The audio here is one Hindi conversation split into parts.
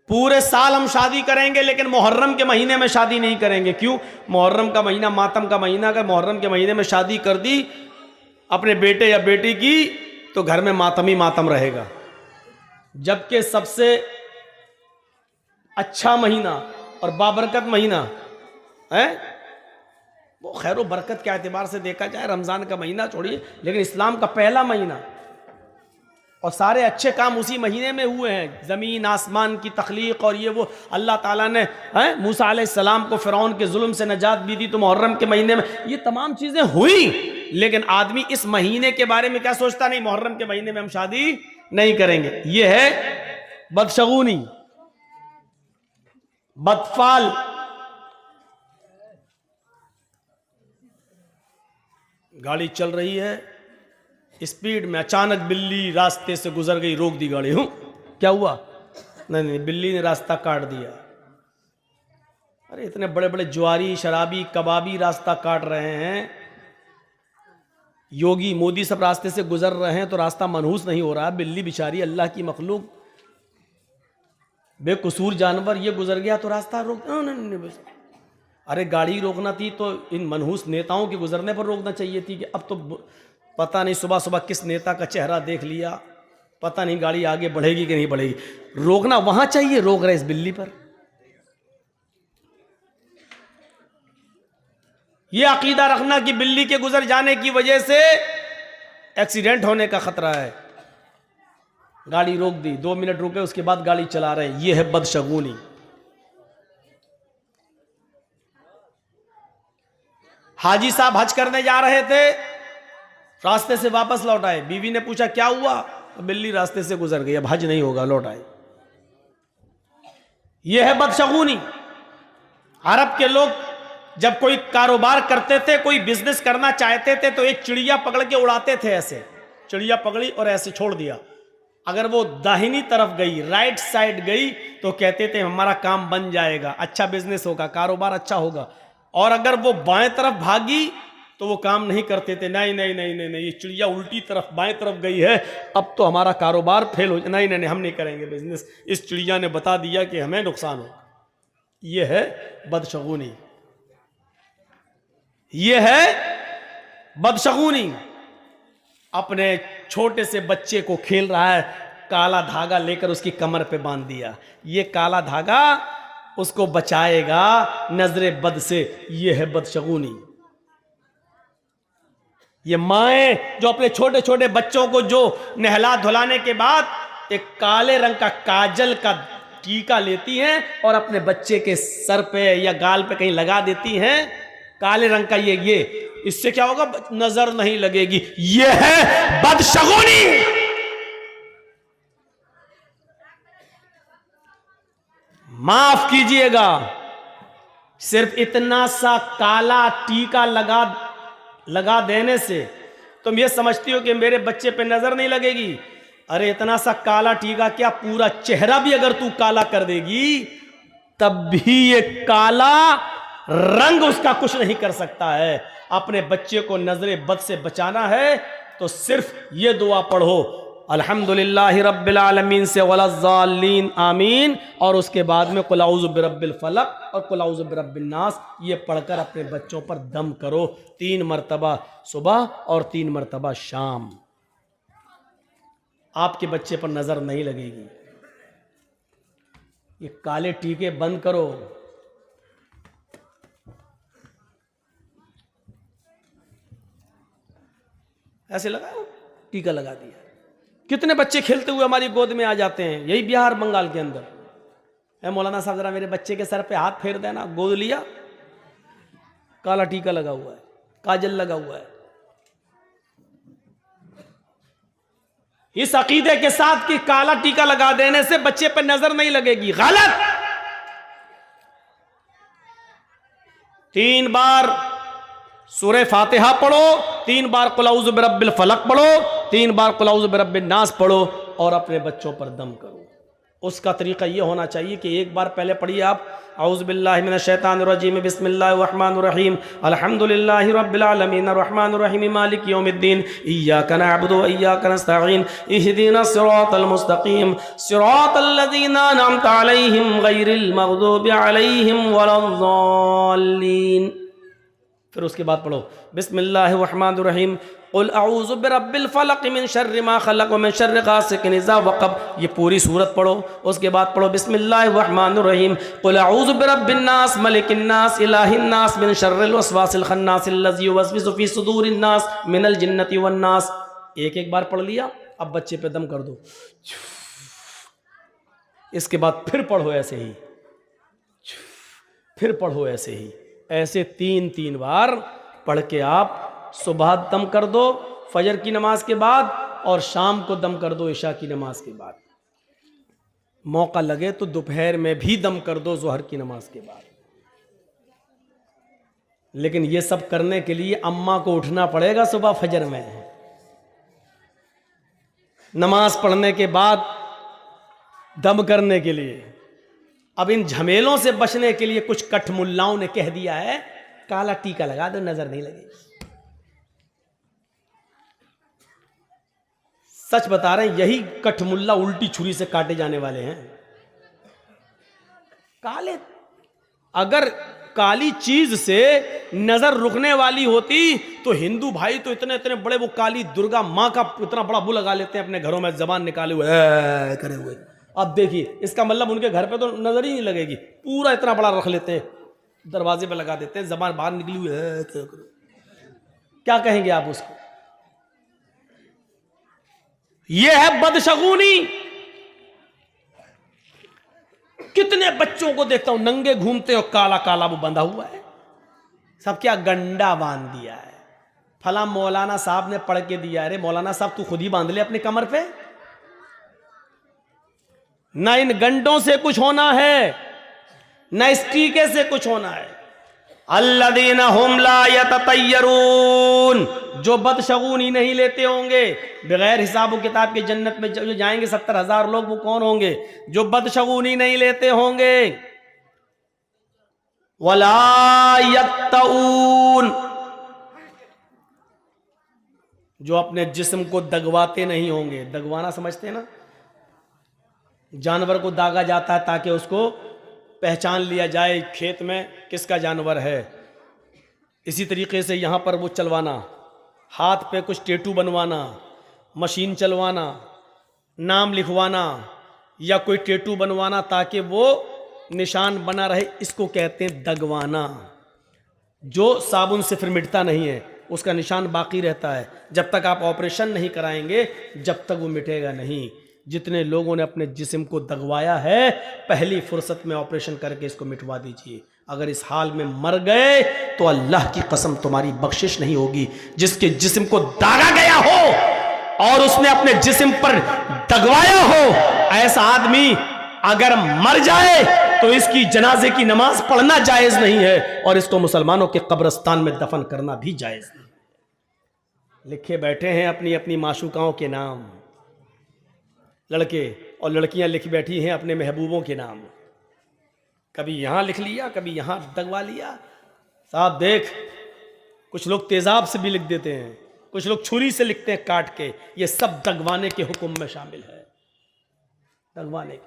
पूरे साल हम शादी करेंगे लेकिन मुहर्रम के महीने में शादी नहीं करेंगे। क्यों? मुहर्रम का महीना मातम का महीना, अगर मुहर्रम के महीने में शादी कर दी अपने बेटे या बेटी की तो घर में मातम ही मातम रहेगा। जबकि सबसे अच्छा महीना और बाबरकत महीना है वो खैर बरकत के एतबार से देखा जाए रमज़ान का महीना छोड़िए, लेकिन इस्लाम का पहला महीना, और सारे अच्छे काम उसी महीने में हुए हैं। ज़मीन आसमान की तख्लीक और ये वो अल्लाह ताला ने मूसा अलैहिस्सलाम को फ़िरौन के जुल्म से नजात भी दी तो मुहर्रम के महीने में ये तमाम चीज़ें हुई। लेकिन आदमी इस महीने के बारे में क्या सोचता? नहीं, मुहर्रम के महीने में हम शादी नहीं करेंगे। ये है बदशगुनी, बदफाल। गाड़ी चल रही है स्पीड में, अचानक बिल्ली रास्ते से गुजर गई, रोक दी गाड़ी। क्या हुआ? नहीं, बिल्ली ने रास्ता काट दिया। अरे इतने बड़े बड़े जुआरी, शराबी, कबाबी रास्ता काट रहे हैं, योगी मोदी सब रास्ते से गुजर रहे हैं तो रास्ता मनहूस नहीं हो रहा। बिल्ली बेचारी अल्लाह की मखलूक, बेकसूर जानवर, ये गुजर गया तो रास्ता रोक। नहीं, अरे गाड़ी रोकना थी तो इन मनहूस नेताओं के गुजरने पर रोकना चाहिए थी। कि अब तो पता नहीं सुबह सुबह किस नेता का चेहरा देख लिया, पता नहीं गाड़ी आगे बढ़ेगी कि नहीं बढ़ेगी। रोकना वहां चाहिए, रोक रहे इस बिल्ली पर। यह अकीदा रखना कि बिल्ली के गुजर जाने की वजह से एक्सीडेंट होने का खतरा है। गाड़ी रोक दी, 2 मिनट रुके, उसके बाद गाड़ी चला रहे, यह है बदशगुनी। हाजी साहब हज करने जा रहे थे, रास्ते से वापस लौट आए। बीवी ने पूछा क्या हुआ? तो बिल्ली रास्ते से गुजर गई, अब हज नहीं होगा, लौट आए। यह है बदशगुनी। अरब के लोग जब कोई कारोबार करते थे, कोई बिजनेस करना चाहते थे तो एक चिड़िया पकड़ के उड़ाते थे। ऐसे चिड़िया पकड़ी और ऐसे छोड़ दिया, अगर वो दाहिनी तरफ गई, राइट साइड गई तो कहते थे हमारा काम बन जाएगा, अच्छा बिजनेस होगा, कारोबार अच्छा होगा। और अगर वो बाएं तरफ भागी तो वो काम नहीं करते थे। नहीं नहीं नहीं नहीं नहीं, ये चिड़िया उल्टी तरफ बाएं तरफ गई है, अब तो हमारा कारोबार फेल हो, नहीं नहीं नहीं, हम नहीं करेंगे बिजनेस, इस चिड़िया ने बता दिया कि हमें नुकसान हो। ये है बदशगुनी, ये है बदशगुनी। अपने छोटे से बच्चे को खेल रहा है, काला धागा लेकर उसकी कमर पे बांध दिया। ये काला धागा उसको बचाएगा नजरे बद से, ये है बदशगुनी। ये माएं जो अपने छोटे छोटे बच्चों को जो नहला धुलाने के बाद एक काले रंग का काजल का टीका लेती हैं और अपने बच्चे के सर पे या गाल पे कहीं लगा देती हैं, काले रंग का ये इससे क्या होगा? नजर नहीं लगेगी। ये है बदशगुनी। माफ कीजिएगा, सिर्फ इतना सा काला टीका लगा देने से तुम ये समझती हो कि मेरे बच्चे पे नजर नहीं लगेगी। अरे इतना सा काला टीका क्या, पूरा चेहरा भी अगर तू काला कर देगी तब भी ये काला रंग उसका कुछ नहीं कर सकता है। अपने बच्चे को नजरे बद से बचाना है तो सिर्फ ये दुआ पढ़ो, अल्हम्दुलिल्लाहि रब्बिल आलमीन से वलज़्ज़ालीन आमीन, और उसके बाद में कुल औज़ु बिरब्बिल फलक और कुल औज़ु बिरब्बिन नास, ये पढ़कर अपने बच्चों पर दम करो 3 मरतबा सुबह और 3 मरतबा शाम। आपके बच्चे पर नजर नहीं लगेगी। ये काले टीके बंद करो। ऐसे लगाओ, टीका लगा दिया। कितने बच्चे खेलते हुए हमारी गोद में आ जाते हैं, यही बिहार बंगाल के अंदर। है मौलाना साहब जरा मेरे बच्चे के सर पे हाथ फेर देना, गोद लिया, काला टीका लगा हुआ है, काजल लगा हुआ है। इस अकीदे के साथ कि काला टीका लगा देने से बच्चे पर नजर नहीं लगेगी, गलत। 3 बार सूरह फातिहा पढ़ो, 3 बार कुल औज़ु बिरब्बिल फलक पढ़ो, 3 बार कुल औज़ु बिरब्बिन नास पढ़ो और अपने बच्चों पर दम करो। उसका तरीका ये होना चाहिए कि एक बार पहले पढ़िए आप औज़ु बिल्लाहि मिनश शैतानिर रजीम बिस्मिल्लाहिर रहमानिर रहीम अल्हम्दुलिल्लाहि रब्बिल आलमीन अर्रहमानिर रहीम मालिकि यौमिद्दीन इय्याका नअबुदु व इय्याका नस्तईन इहदिनस सिरातल मुस्तकीम सिरातल लज़ीना अनअमता अलैहिम गैरिल मग़दूबि अलैहिम वलद्दाल्लीन। फिर उसके बाद पढ़ो बिस्मिल्लाहिर रहमानिर रहीम कुल अऊज़ु बिरब्बिल फलक़ मिन शर्रि मा खलक़ व मिन शर्रि गासिकिन इज़ा वक़ब। ये पूरी सूरत पढ़ो। उसके बाद पढ़ो बिस्मिल्लाहिर रहमानिर रहीम कुल अऊज़ु बिरब्बिन नास मलिकिन नास इलाहिन नास मिन शर्रिल वसवासिल खन्नास अल्लज़ी युवस्विसु फ़ी सुदूरिन नास मिनल जिन्नति वन नास। एक एक बार पढ़ लिया, अब बच्चे पे दम कर दो। इसके बाद फिर पढ़ो ऐसे ही, फिर पढ़ो ऐसे ही, ऐसे 3-3 बार पढ़ के आप सुबह दम कर दो फजर की नमाज के बाद, और शाम को दम कर दो इशा की नमाज के बाद। मौका लगे तो दोपहर में भी दम कर दो ज़ोहर की नमाज के बाद। लेकिन ये सब करने के लिए अम्मा को उठना पड़ेगा सुबह फजर में, नमाज पढ़ने के बाद दम करने के लिए। अब इन झमेलों से बचने के लिए कुछ कठ मुल्लाओं ने कह दिया है काला टीका लगा दो, नजर नहीं लगेगी। सच बता रहे हैं, यही कठमुल्ला उल्टी छुरी से काटे जाने वाले हैं। काले, अगर काली चीज से नजर रुकने वाली होती तो हिंदू भाई तो इतने इतने बड़े, वो काली दुर्गा माँ का इतना बड़ा वो लगा लेते हैं अपने घरों में, जबान निकाले हुए करे हुए। अब देखिए, इसका मतलब उनके घर पे तो नजर ही नहीं लगेगी, पूरा इतना बड़ा रख लेते हैं, दरवाजे पे लगा देते हैं, जबान बाहर निकली हुई है। क्या कहेंगे आप उसको? यह है बदशगुनी। कितने बच्चों को देखता हूं नंगे घूमते और काला काला वो बंधा हुआ है, सब क्या गंडा बांध दिया है। फला मौलाना साहब ने पढ़ के दिया। अरे मौलाना साहब तू खुद ही बांध ले अपने कमर पे। ना इन गंडों से कुछ होना है, ना इस टीके से कुछ होना है। अल्लज़ीना हुम ला यततय्यरून, जो बदशगुनी नहीं लेते होंगे, बगैर हिसाब व किताब के जन्नत में जो जाएंगे 70,000 लोग, वो कौन होंगे? जो बदशगुनी नहीं लेते होंगे। वला यक्तऊन, जो अपने जिस्म को दगवाते नहीं होंगे। दगवाना समझते ना, जानवर को दागा जाता है ताकि उसको पहचान लिया जाए खेत में किसका जानवर है। इसी तरीके से यहाँ पर वो चलवाना, हाथ पे कुछ टैटू बनवाना, मशीन चलवाना, नाम लिखवाना या कोई टैटू बनवाना ताकि वो निशान बना रहे, इसको कहते हैं दगवाना। जो साबुन से फिर मिटता नहीं है, उसका निशान बाकी रहता है। जब तक आप ऑपरेशन नहीं कराएंगे जब तक वो मिटेगा नहीं। जितने लोगों ने अपने जिस्म को दगवाया है, पहली फुर्सत में ऑपरेशन करके इसको मिटवा दीजिए। अगर इस हाल में मर गए तो अल्लाह की कसम तुम्हारी बख्शिश नहीं होगी। जिसके जिस्म को दागा गया हो और उसने अपने जिस्म पर दगवाया हो, ऐसा आदमी अगर मर जाए तो इसकी जनाजे की नमाज पढ़ना जायज नहीं है और इसको मुसलमानों के कब्रिस्तान में दफन करना भी जायज नहीं। लिखे बैठे हैं अपनी अपनी माशूकाओं के नाम, लड़के और लड़कियां लिख बैठी हैं अपने महबूबों के नाम। कभी यहां लिख लिया, कभी यहां दगवा लिया। साहब देख, कुछ लोग तेजाब से भी लिख देते हैं, कुछ लोग छुरी से लिखते हैं काट के। ये सब दगवाने के हुक्म में शामिल है, दगवाने के।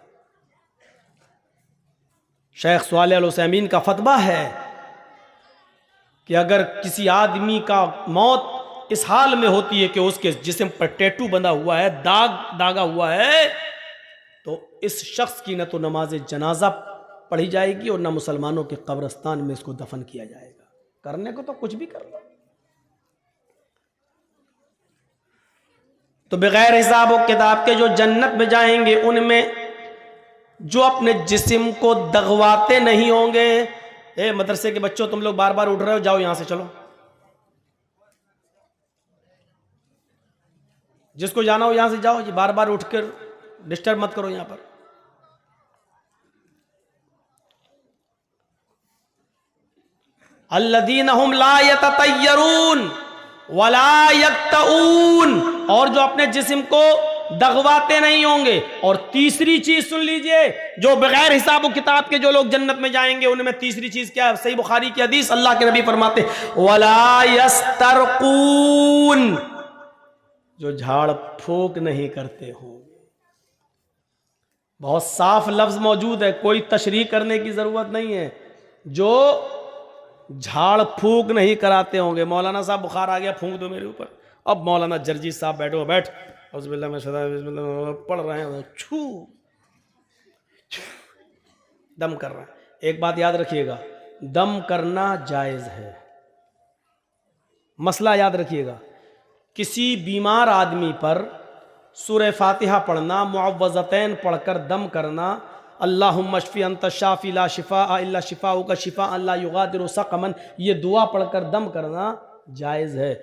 शेख सालेह अल उसैमीन का फतवा है कि अगर किसी आदमी का मौत इस हाल में होती है कि उसके जिस्म पर टैटू बंधा हुआ है, दागा हुआ है, तो इस शख्स की न तो नमाज जनाजा पढ़ी जाएगी और न मुसलमानों के कब्रिस्तान में इसको दफन किया जाएगा। करने को तो कुछ भी कर लो। तो बगैर हिसाब और किताब के जो जन्नत में जाएंगे, उनमें जो अपने जिस्म को दगवाते नहीं होंगे। ए मदरसे के बच्चों, तुम लोग बार बार उठ रहे हो, जाओ यहां से, चलो। जिसको जाना हो यहां से जाओ, जी बार बार उठकर डिस्टर्ब मत करो यहां पर। अल्लज़ीना हुम ला यततय्यरून वला यक्तऊन, और जो अपने जिस्म को दगवाते नहीं होंगे। और तीसरी चीज सुन लीजिए, जो बगैर हिसाब व किताब के जो लोग जन्नत में जाएंगे उनमें तीसरी चीज क्या है? सही बुखारी की हदीस, अल्लाह के नबी फरमाते वला यस्तरकून, जो झाड़ फूक नहीं करते होंगे। बहुत साफ लफ्ज मौजूद है, कोई तशरीह करने की जरूरत नहीं है। जो झाड़ फूक नहीं कराते होंगे। मौलाना साहब बुखार आ गया, फूंक दो मेरे ऊपर। अब मौलाना जर्जी साहब बैठो, बैठ पढ़ रहे हैं, छू दम कर रहा है। एक बात याद रखिएगा, दम करना जायज है। मसला याद रखिएगा, किसी बीमार आदमी पर सूरह फातिहा पढ़ना, मुअव्वज़तैन पढ़कर दम करना, अल्लाहुम्मा शफ़ी अंत शाफ़ी ला शिफ़ा इल्ला शिफ़ाउ का शिफ़ा अल्ला युगादिरु सक़मन, ये दुआ पढ़कर दम करना जायज़ है।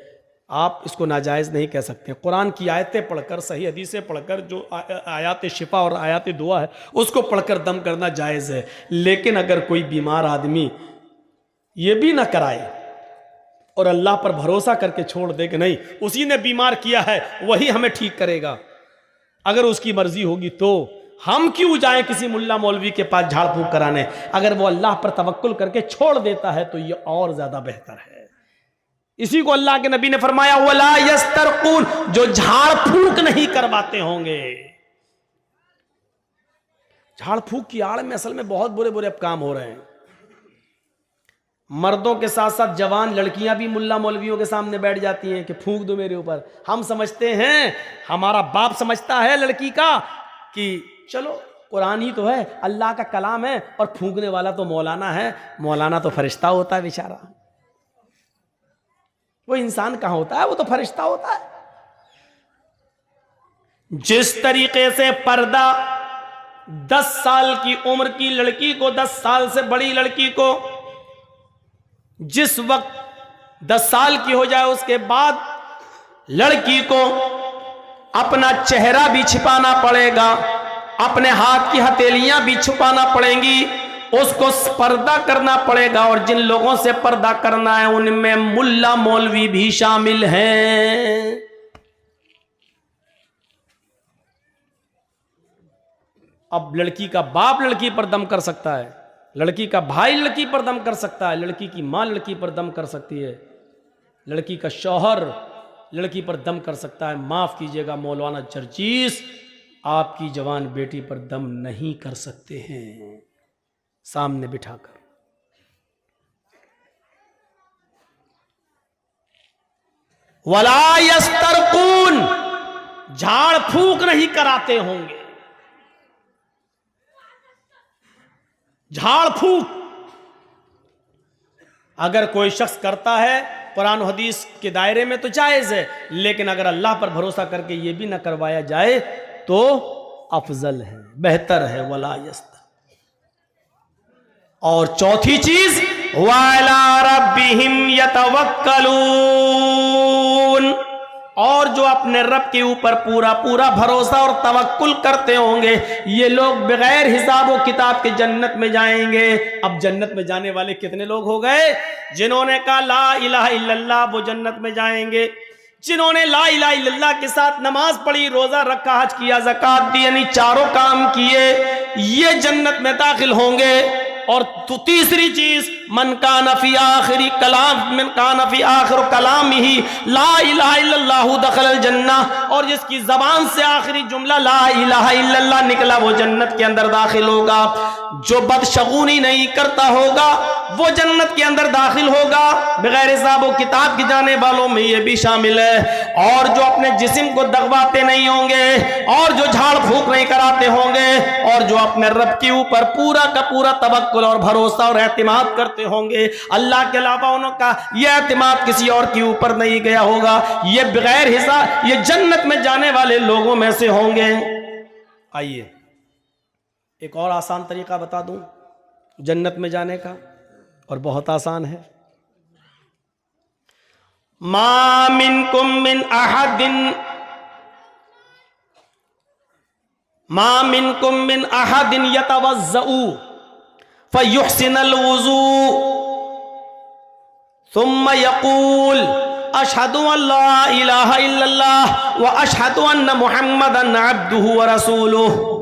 आप इसको नाजायज़ नहीं कह सकते। कुरान की आयतें पढ़कर, सही हदीसें पढ़कर, जो आयात शिफ़ा और आयात दुआ है उसको पढ़कर दम करना जायज़ है। लेकिन अगर कोई बीमार आदमी ये भी ना कराए और अल्लाह पर भरोसा करके छोड़ दे कि नहीं उसी ने बीमार किया है वही हमें ठीक करेगा, अगर उसकी मर्जी होगी तो हम क्यों जाएं किसी मुल्ला मौलवी के पास झाड़ फूक कराने। अगर वो अल्लाह पर तवक्कुल करके छोड़ देता है तो ये और ज्यादा बेहतर है। इसी को अल्लाह के नबी ने फरमाया वला यस्तरकून, जो झाड़ फूक नहीं करवाते होंगे। झाड़ फूक की आड़ में असल में बहुत बुरे बुरे काम हो रहे हैं। मर्दों के साथ साथ जवान लड़कियां भी मुल्ला मौलवियों के सामने बैठ जाती हैं कि फूंक दो मेरे ऊपर। हम समझते हैं, हमारा बाप समझता है लड़की का कि चलो कुरान ही तो है, अल्लाह का कलाम है, और फूंकने वाला तो मौलाना है। मौलाना तो फरिश्ता होता है बेचारा, वो इंसान कहां होता है, वो तो फरिश्ता होता है। जिस तरीके से पर्दा 10 साल की उम्र की लड़की को, 10 साल से बड़ी लड़की को जिस वक्त 10 साल की हो जाए उसके बाद लड़की को अपना चेहरा भी छिपाना पड़ेगा, अपने हाथ की हथेलियां भी छुपाना पड़ेंगी, उसको पर्दा करना पड़ेगा। और जिन लोगों से पर्दा करना है उनमें मुल्ला मौलवी भी शामिल हैं। अब लड़की का बाप लड़की पर दम कर सकता है, लड़की का भाई लड़की पर दम कर सकता है, लड़की की मां लड़की पर दम कर सकती है, लड़की का शौहर लड़की पर दम कर सकता है। माफ कीजिएगा मौलाना जर्जीस, आपकी जवान बेटी पर दम नहीं कर सकते हैं सामने बिठाकर। वला यस्तरकून, झाड़ फूक नहीं कराते होंगे। झाड़ फूक अगर कोई शख्स करता है कुरान हदीस के दायरे में तो जायज है, लेकिन अगर अल्लाह पर भरोसा करके ये भी ना करवाया जाए तो अफजल है, बेहतर है। वला यस्तर। और चौथी चीज वाला रब्बिहिम यतवक्कलून, और जो अपने रब के ऊपर पूरा पूरा भरोसा और तवक्कुल करते होंगे, ये लोग बगैर हिसाब व किताब के जन्नत में जाएंगे। अब जन्नत में जाने वाले कितने लोग हो गए? जिन्होंने कहा ला इलाहा इल्लल्लाह वो जन्नत में जाएंगे। जिन्होंने ला इलाहा इल्लल्लाह के साथ नमाज पढ़ी, रोजा रखा, हज किया, ज़कात दी, यानी चारों काम किए, ये जन्नत में दाखिल होंगे। और तो तीसरी चीज मन कान फी आखिरी कलाम, मन कान फी आखिर कलाम ही ला इलाहा इल्लल्लाहु दखलल जन्नह, और जिसकी जबान से आखिरी जुमला ला इलाहा इल्लल्लाह निकला वो जन्नत के अंदर दाखिल होगा। जो बदशगुनी नहीं करता होगा वो जन्नत के अंदर दाखिल होगा। बगैर हिसाब व किताब की जाने वालों में ये भी शामिल है। और जो अपने जिस्म को दगवाते नहीं होंगे, और जो झाड़ फूक नहीं कराते होंगे, और जो अपने रब के ऊपर पूरा का पूरा तवक्कुल और भरोसा और एतमाद करते होंगे, अल्लाह के अलावा उनका यह एतमाद किसी और के ऊपर नहीं गया होगा, ये बगैर हिसाब ये जन्नत में जाने वाले लोगों में से होंगे। आइए एक और आसान तरीका बता दूं जन्नत में जाने का, और बहुत आसान है। मा मिनकुम मिन अहदिन, मा मिनकुम मिन अहदिन यतवज़्ज़उ फयुहसिनुल वुज़ू सुम्मा यक़ूल अशहदु अल्ला इलाहा इल्लल्लाह व अशहदु अन्ना मुहम्मदन अब्दुहु व रसूलुहु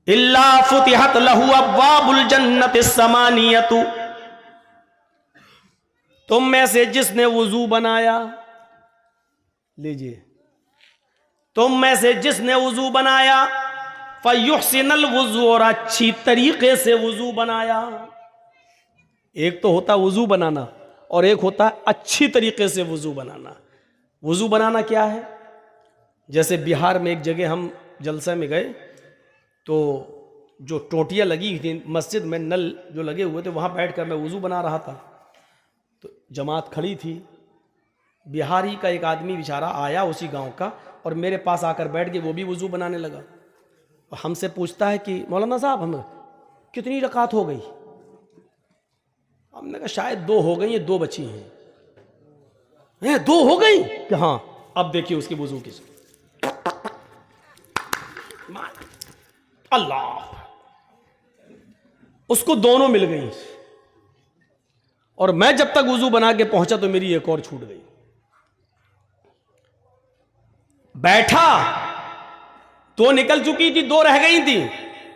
इल्ला फुतिहत लहु अब्वाबुल जन्नति समानियतु। तुम में से जिसने वुजू बनाया, लीजिए, तुम में से जिसने वुजू बनाया, फयुहसिनल वुजू, और अच्छी तरीके से वुजू बनाया। एक तो होता वुजू बनाना और एक होता है अच्छी तरीके से वुजू बनाना। वुजू बनाना क्या है? जैसे बिहार में एक जगह हम जलसे में गए तो जो टोटियाँ लगी थी मस्जिद में, नल जो लगे हुए थे, वहाँ बैठकर मैं वुजू बना रहा था। तो जमात खड़ी थी, बिहारी का एक आदमी बेचारा आया उसी गांव का और मेरे पास आकर बैठ के वो भी वुजू बनाने लगा। और हमसे पूछता है कि मौलाना साहब हमें कितनी रकात हो गई? हमने कहा शायद 2 हो गई, 2 बची हैं। 2 हो गई कि हाँ। अब देखिए उसकी वुजू की, अल्लाह, उसको दोनों मिल गई। और मैं जब तक वुजू बना के पहुंचा तो मेरी एक और छूट गई। बैठा तो निकल चुकी थी, 2 रह गई थी।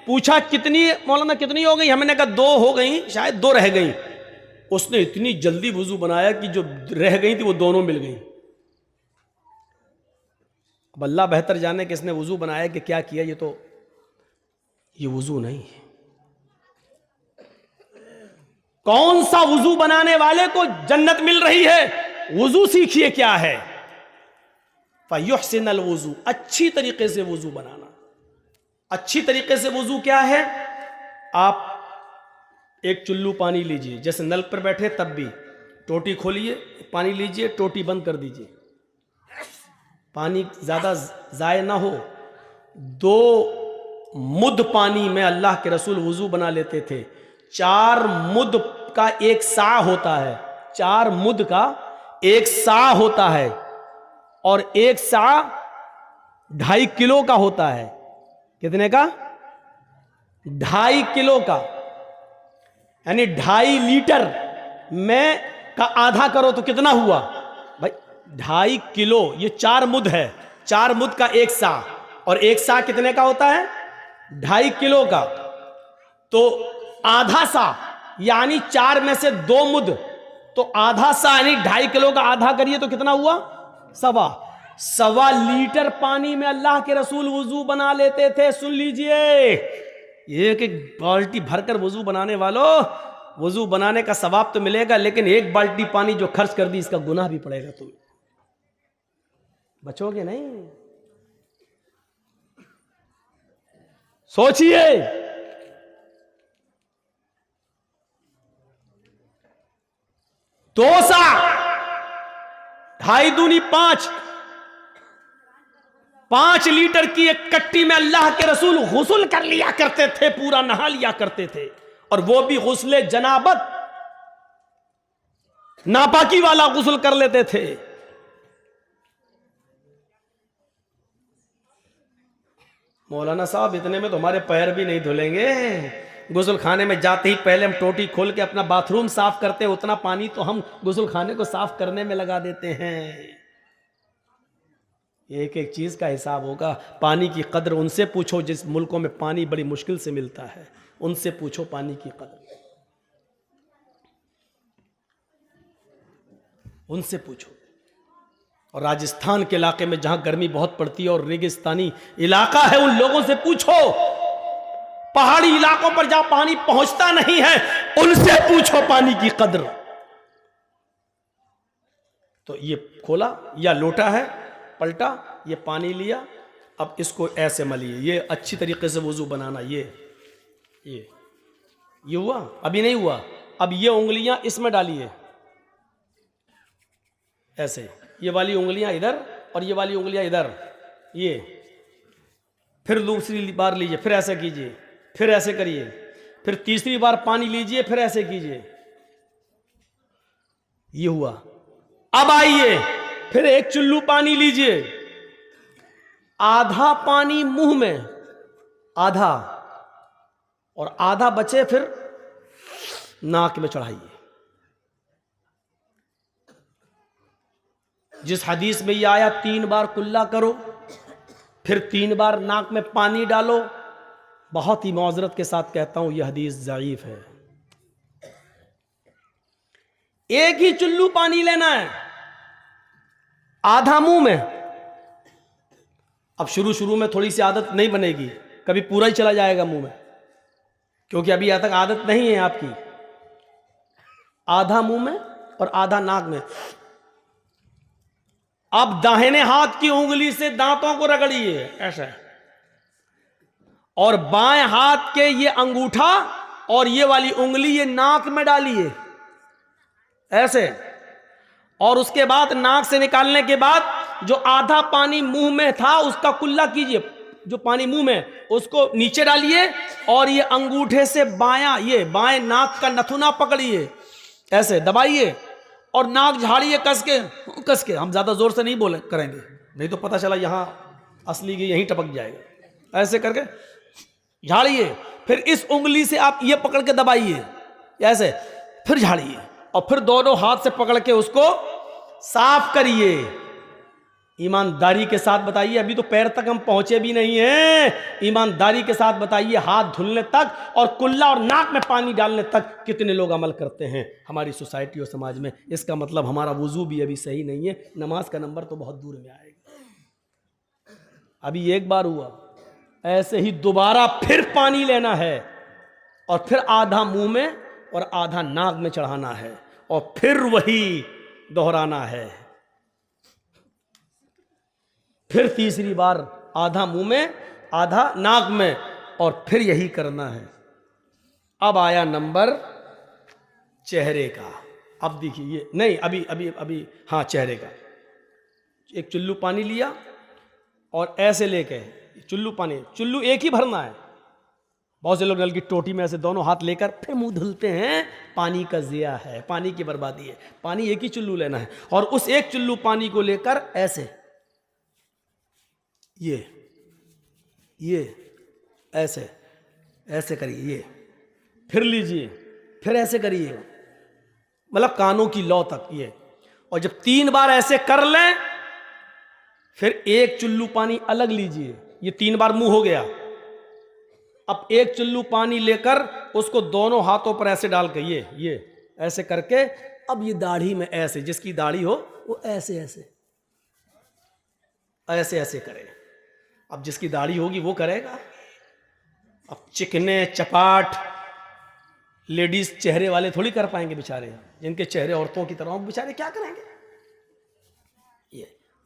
पूछा कितनी मौलाना, कितनी हो गई? हमने कहा 2 हो गई, शायद 2 रह गई। उसने इतनी जल्दी वुजू बनाया कि जो रह गई थी वो दोनों मिल गई। अब अल्लाह बेहतर जाने कि इसने वुजू बनाया कि क्या किया। ये वुजू नहीं है। कौन सा वुजू बनाने वाले को जन्नत मिल रही है? वुजू सीखिए क्या है। फयुहसिनल वुजू, अच्छी तरीके से वुजू बनाना। अच्छी तरीके से वुजू क्या है? आप एक चुल्लू पानी लीजिए, जैसे नल पर बैठे तब भी, टोटी खोलिए, पानी लीजिए, टोटी बंद कर दीजिए, पानी ज्यादा जाया ना हो। 2 मुद्द पानी में अल्लाह के रसूल वुजू बना लेते थे। 4 मुद्द का 1 सा होता है, 4 मुद्द का 1 सा होता है, और 1 सा 2.5 किलो का होता है। कितने का? 2.5 किलो का, यानी 2.5 लीटर में का आधा करो तो कितना हुआ भाई? 2.5 किलो। ये 4 मुद्द है, 4 मुद्द का 1 सा, और 1 सा कितने का होता है? 2.5 किलो का। तो आधा सा यानी 4 में से 2 मुद्द, तो आधा सा यानी 2.5 किलो का आधा करिए तो कितना हुआ? 1.25 लीटर पानी में अल्लाह के रसूल वुजू बना लेते थे। सुन लीजिए, एक बाल्टी भरकर वुजू बनाने वालों, वुजू बनाने का सवाब तो मिलेगा, लेकिन 1 बाल्टी पानी जो खर्च कर दी इसका गुनाह भी पड़ेगा। तुम बचोगे नहीं। सोचिए, दो सा 2.5 दूनी 5 लीटर की एक कट्टी में अल्लाह के रसूल गुस्ल कर लिया करते थे, पूरा नहा लिया करते थे। और वो भी गुस्ले जनाबत, नापाकी वाला गुस्ल कर लेते थे। मौलाना साहब इतने में तो हमारे पैर भी नहीं धुलेंगे। गुस्ल खाने में जाते ही पहले हम टोटी खोल के अपना बाथरूम साफ करते हैं, उतना पानी तो हम गुस्ल खाने को साफ करने में लगा देते हैं। एक एक चीज का हिसाब होगा। पानी की कदर उनसे पूछो जिस मुल्कों में पानी बड़ी मुश्किल से मिलता है, उनसे पूछो पानी की कदर, उनसे पूछो। और राजस्थान के इलाके में जहां गर्मी बहुत पड़ती है और रेगिस्तानी इलाका है, उन लोगों से पूछो। पहाड़ी इलाकों पर जहां पानी पहुंचता नहीं है, उनसे पूछो पानी की कदर। तो ये खोला या लोटा है, पलटा, ये पानी लिया, अब इसको ऐसे मलिए। ये अच्छी तरीके से वुजू बनाना। ये हुआ? अभी नहीं हुआ। अब ये उंगलियां इसमें डालिए ऐसे, ये वाली उंगलियां इधर और ये वाली उंगलियां इधर। ये फिर दूसरी बार लीजिए, फिर ऐसे कीजिए, फिर ऐसे करिए, फिर तीसरी बार पानी लीजिए, फिर ऐसे कीजिए। ये हुआ। अब आइए, फिर एक चुल्लू पानी लीजिए, आधा पानी मुंह में, आधा, और आधा बचे फिर नाक में चढ़ाइए। जिस हदीस में ये आया 3 बार कुल्ला करो, फिर 3 बार नाक में पानी डालो, बहुत ही मौजरत के साथ कहता हूं यह हदीस ज़ईफ है। एक ही चुल्लू पानी लेना है, आधा मुंह में। अब शुरू शुरू में थोड़ी सी आदत नहीं बनेगी, कभी पूरा ही चला जाएगा मुंह में, क्योंकि अभी यहां तक आदत नहीं है आपकी। आधा मुंह में और आधा नाक में। अब दाहिने हाथ की उंगली से दांतों को रगड़िए ऐसा, और बाएं हाथ के ये अंगूठा और ये वाली उंगली ये नाक में डालिए ऐसे, और उसके बाद नाक से निकालने के बाद जो आधा पानी मुंह में था उसका कुल्ला कीजिए, जो पानी मुंह में उसको नीचे डालिए, और ये अंगूठे से ये बाएं नाक का नथुना पकड़िए ऐसे दबाइए, और नाक झाड़िए कस के। हम ज्यादा जोर से नहीं बोले करेंगे, नहीं तो पता चला यहां असली की यहीं टपक जाएगा। ऐसे करके झाड़िए, फिर इस उंगली से आप ये पकड़ के दबाइए ऐसे, फिर झाड़िए, और फिर दोनों हाथ से पकड़ के उसको साफ करिए। ईमानदारी के साथ बताइए, अभी तो पैर तक हम पहुंचे भी नहीं हैं, ईमानदारी के साथ बताइए हाथ धुलने तक और कुल्ला और नाक में पानी डालने तक कितने लोग अमल करते हैं हमारी सोसाइटी और समाज में। इसका मतलब हमारा वुजू भी अभी सही नहीं है, नमाज का नंबर तो बहुत दूर में आएगा। अभी एक बार हुआ, ऐसे ही दोबारा फिर पानी लेना है, और फिर आधा मुंह में और आधा नाक में चढ़ाना है, और फिर वही दोहराना है। फिर तीसरी बार आधा मुंह में आधा नाक में, और फिर यही करना है। अब आया नंबर चेहरे का। अब देखिए ये नहीं, अभी हाँ, चेहरे का। एक चुल्लू पानी लिया और ऐसे लेके चुल्लू एक ही भरना है। बहुत से लोग नल की टोटी में ऐसे दोनों हाथ लेकर फिर मुंह धुलते हैं, पानी का ज़िया है, पानी की बर्बादी है। पानी एक ही चुल्लू लेना है, और उस एक चुल्लू पानी को लेकर ऐसे ये ऐसे ऐसे करिए, ये फिर लीजिए, फिर ऐसे करिए, मतलब कानों की लौ तक ये। और जब 3 बार ऐसे कर लें, फिर एक चुल्लू पानी अलग लीजिए। ये 3 बार मुंह हो गया। अब एक चुल्लू पानी लेकर उसको दोनों हाथों पर ऐसे डाल के ये ऐसे करके, अब ये दाढ़ी में ऐसे, जिसकी दाढ़ी हो वो ऐसे ऐसे ऐसे ऐसे करे। अब जिसकी दाढ़ी होगी वो करेगा। अब चिकने चपाट लेडीज चेहरे वाले थोड़ी कर पाएंगे बेचारे, जिनके चेहरे औरतों की तरह, वो बेचारे क्या करेंगे?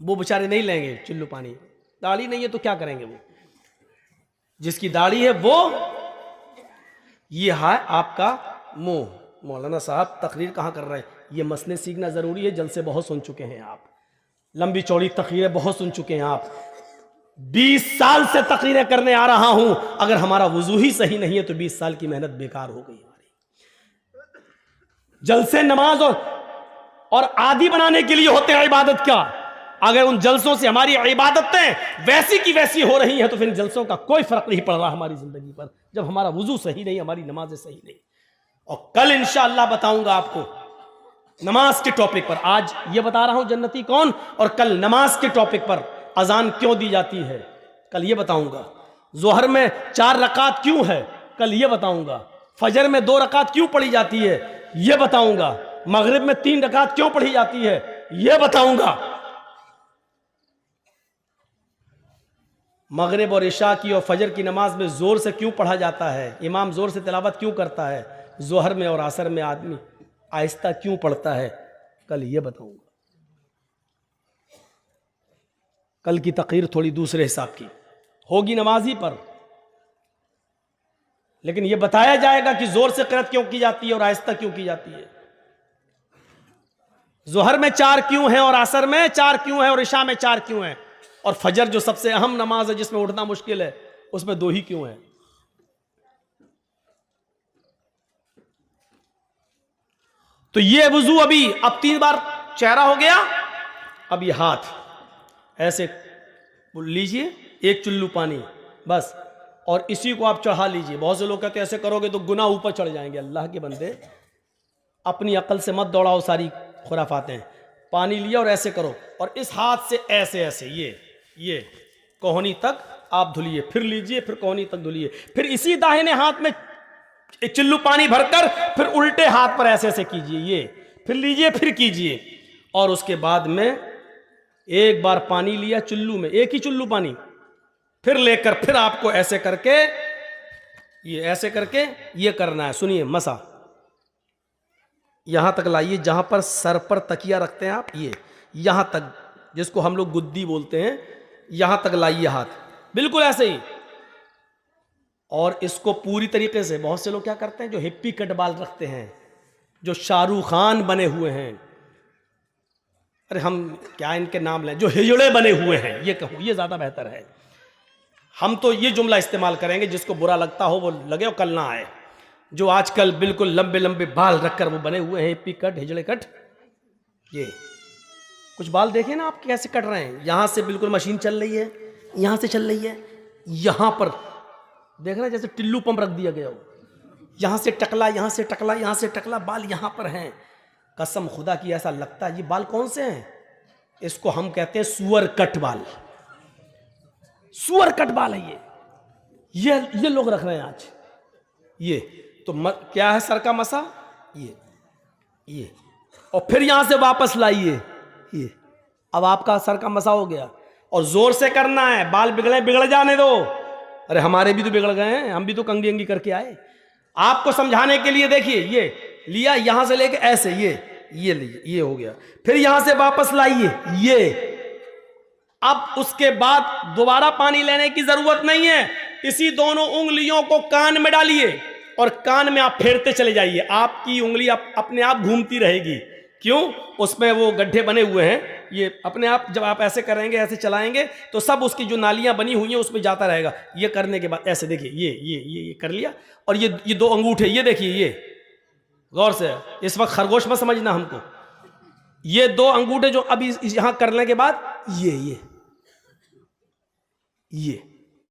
वो बेचारे नहीं लेंगे चुल्लू पानी, दाढ़ी नहीं है तो क्या करेंगे वो? जिसकी दाढ़ी है वो, ये है आपका मुंह। मौलाना साहब तकरीर कहाँ कर रहे हैं? ये मसले सीखना जरूरी है, जलसे बहुत सुन चुके हैं आप, लंबी चौड़ी तकरीरें बहुत सुन चुके हैं आप। 20 साल से तकरीरें करने आ रहा हूं, अगर हमारा वुजू ही सही नहीं है तो 20 साल की मेहनत बेकार हो गई हमारी। जलसे नमाज और आदी बनाने के लिए होते हैं इबादत का। अगर उन जलसों से हमारी इबादतें वैसी की वैसी हो रही हैं तो फिर जलसों का कोई फर्क नहीं पड़ रहा हमारी जिंदगी पर, जब हमारा वुजू सही नहीं, हमारी नमाजें सही नहीं। और कल इंशाअल्लाह बताऊंगा आपको नमाज के टॉपिक पर। आज ये बता रहा हूं जन्नती कौन, और कल नमाज के टॉपिक पर अजान क्यों दी जाती है, कल ये बताऊंगा। जोहर में 4 रकात क्यों है, कल ये बताऊंगा। फजर में 2 रकात क्यों पढ़ी जाती है, ये बताऊंगा। मगरिब में 3 रकात क्यों पढ़ी जाती है, ये बताऊंगा। मगरिब और इशा की और फजर की नमाज में जोर से क्यों पढ़ा जाता है, इमाम जोर से तिलावत क्यों करता है, जोहर में और असर में आदमी आहिस्ता क्यों पढ़ता है, कल ये बताऊंगा। कल की तकरीर थोड़ी दूसरे हिसाब की होगी नमाजी पर, लेकिन यह बताया जाएगा कि जोर से क़िरात क्यों की जाती है और आहिस्ता क्यों की जाती है। जोहर में 4 क्यों है और असर में 4 क्यों है और इशा में 4 क्यों है, और फजर जो सबसे अहम नमाज है जिसमें उठना मुश्किल है उसमें 2 ही क्यों है। तो ये वुजू अभी, अब 3 बार चेहरा हो गया, अब ये हाथ ऐसे लीजिए, एक चुल्लू पानी बस, और इसी को आप चढ़ा लीजिए। बहुत से लोग कहते हैं ऐसे करोगे तो गुनाह ऊपर चढ़ जाएंगे। अल्लाह के बंदे, अपनी अकल से मत दौड़ाओ सारी खुराफातें। पानी लिया और ऐसे करो, और इस हाथ से ऐसे ऐसे ये कोहनी तक आप धुलिए, फिर लीजिए, फिर कोहनी तक धुलिए, फिर इसी दाहिने हाथ में चिल्लू पानी भरकर फिर उल्टे हाथ पर ऐसे ऐसे कीजिए, ये फिर लीजिए, फिर कीजिए, और उसके बाद में एक बार पानी लिया चुल्लू में, एक ही चुल्लू पानी, फिर लेकर फिर आपको ऐसे करके ये ऐसे करके ये करना है। सुनिए, मसा यहां तक लाइए, जहां पर सर पर तकिया रखते हैं आप, ये यहां तक, जिसको हम लोग गुद्दी बोलते हैं, यहां तक लाइए हाथ, बिल्कुल ऐसे ही। और इसको पूरी तरीके से, बहुत से लोग क्या करते हैं जो हिप्पी कट बाल रखते हैं, जो शाहरुख खान बने हुए हैं, अरे हम क्या इनके नाम लें, जो हिजड़े बने हुए हैं, ये कहूँ ये ज़्यादा बेहतर है। हम तो ये जुमला इस्तेमाल करेंगे, जिसको बुरा लगता हो वो लगे और कल ना आए। जो आजकल बिल्कुल लंबे लंबे बाल रखकर वो बने हुए हैं, हिप्पी कट, हिजड़े कट, ये कुछ बाल देखे ना आप कैसे कट रहे हैं, यहां से बिल्कुल मशीन चल रही है, यहां से चल रही है, यहां पर देख रहे हैं जैसे टिल्लू पंप रख दिया गया हो, यहां से टकला, यहां से टकला, यहां से टकला, बाल यहां पर हैं। कसम खुदा की ऐसा लगता है ये बाल कौन से हैं, इसको हम कहते हैं सुअर कट बाल, सुअर कट बाल है ये लोग रख रहे हैं आज। ये तो क्या है, सर का मसा, ये और फिर यहां से वापस लाइए, ये अब आपका सर का मसा हो गया, और जोर से करना है, बाल बिगड़ जाने दो। अरे हमारे भी तो बिगड़ गए हैं, हम भी तो कंगी अंगी करके आए। आपको समझाने के लिए देखिए, ये लिया यहां से लेके ऐसे, ये लीजिए, ये हो गया, फिर यहां से वापस लाइए, ये। अब उसके बाद दोबारा पानी लेने की जरूरत नहीं है, इसी दोनों उंगलियों को कान में डालिए और कान में आप फेरते चले जाइए, आपकी उंगली अपने आप घूमती रहेगी। क्यों? उसमें वो गड्ढे बने हुए हैं, ये अपने आप जब आप ऐसे करेंगे, ऐसे चलाएंगे, तो सब उसकी जो नालियां बनी हुई हैं उसमें जाता रहेगा। ये करने के बाद ऐसे देखिए, ये कर लिया, और ये दो अंगूठे, ये देखिए, ये गौर से, इस वक्त खरगोश मत समझना हमको, ये दो अंगूठे जो अभी यहां करने के बाद ये